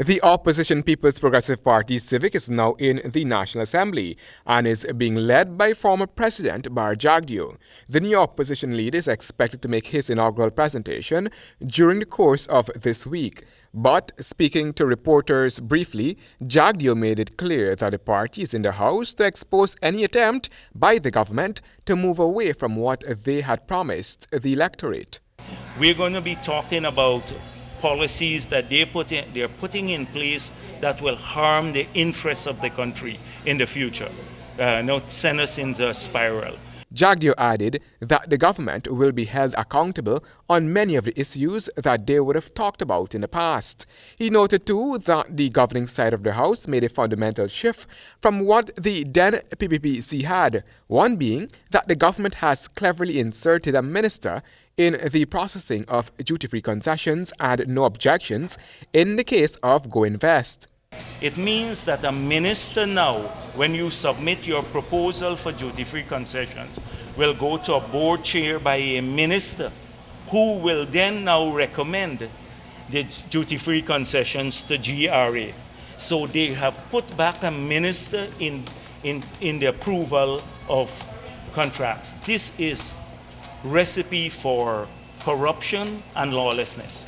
The opposition People's Progressive Party Civic is now in the National Assembly and is being led by former President Jagdeo. The new opposition leader is expected to make his inaugural presentation during the course of this week. But speaking to reporters briefly, Jagdeo made it clear that the party is in the House to expose any attempt by the government to move away from what they had promised the electorate. We're going to be talking about policies that they're putting in place that will harm the interests of the country in the future, not send us into a spiral. Jagdeo added that the government will be held accountable on many of the issues that they would have talked about in the past. He noted too that the governing side of the House made a fundamental shift from what the then PPPC had, one being that the government has cleverly inserted a minister in the processing of duty-free concessions and no objections in the case of Go Invest. It means that a minister now, when you submit your proposal for duty-free concessions, will go to a board chair by a minister who will then now recommend the duty-free concessions to GRA. So they have put back a minister in the approval of contracts. This is recipe for corruption and lawlessness,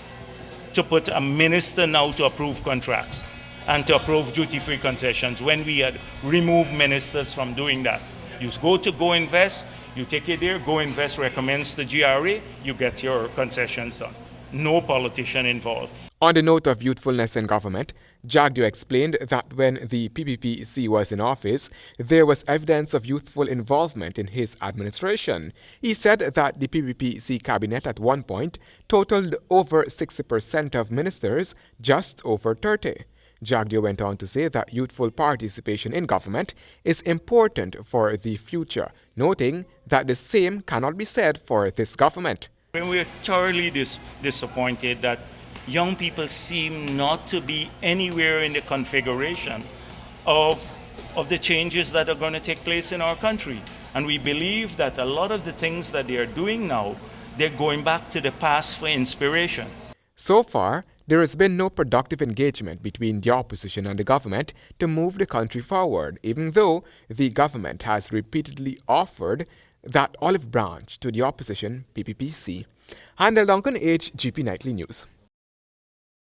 to put a minister now to approve contracts and to approve duty-free concessions when we had removed ministers from doing that. You go to Go Invest, you take it there, Go Invest recommends the GRA, you get your concessions done. No politician involved. On the note of youthfulness in government, Jagdeo explained that when the PPPC was in office, there was evidence of youthful involvement in his administration. He said that the PPPC cabinet at one point totaled over 60% of ministers, just over 30. Jagdeo went on to say that youthful participation in government is important for the future, noting that the same cannot be said for this government. We're thoroughly disappointed that young people seem not to be anywhere in the configuration of the changes that are going to take place in our country. And we believe that a lot of the things that they are doing now, they're going back to the past for inspiration. So far, there has been no productive engagement between the opposition and the government to move the country forward, even though the government has repeatedly offered that olive branch to the opposition PPPC. Handel Duncan, HGP Nightly News.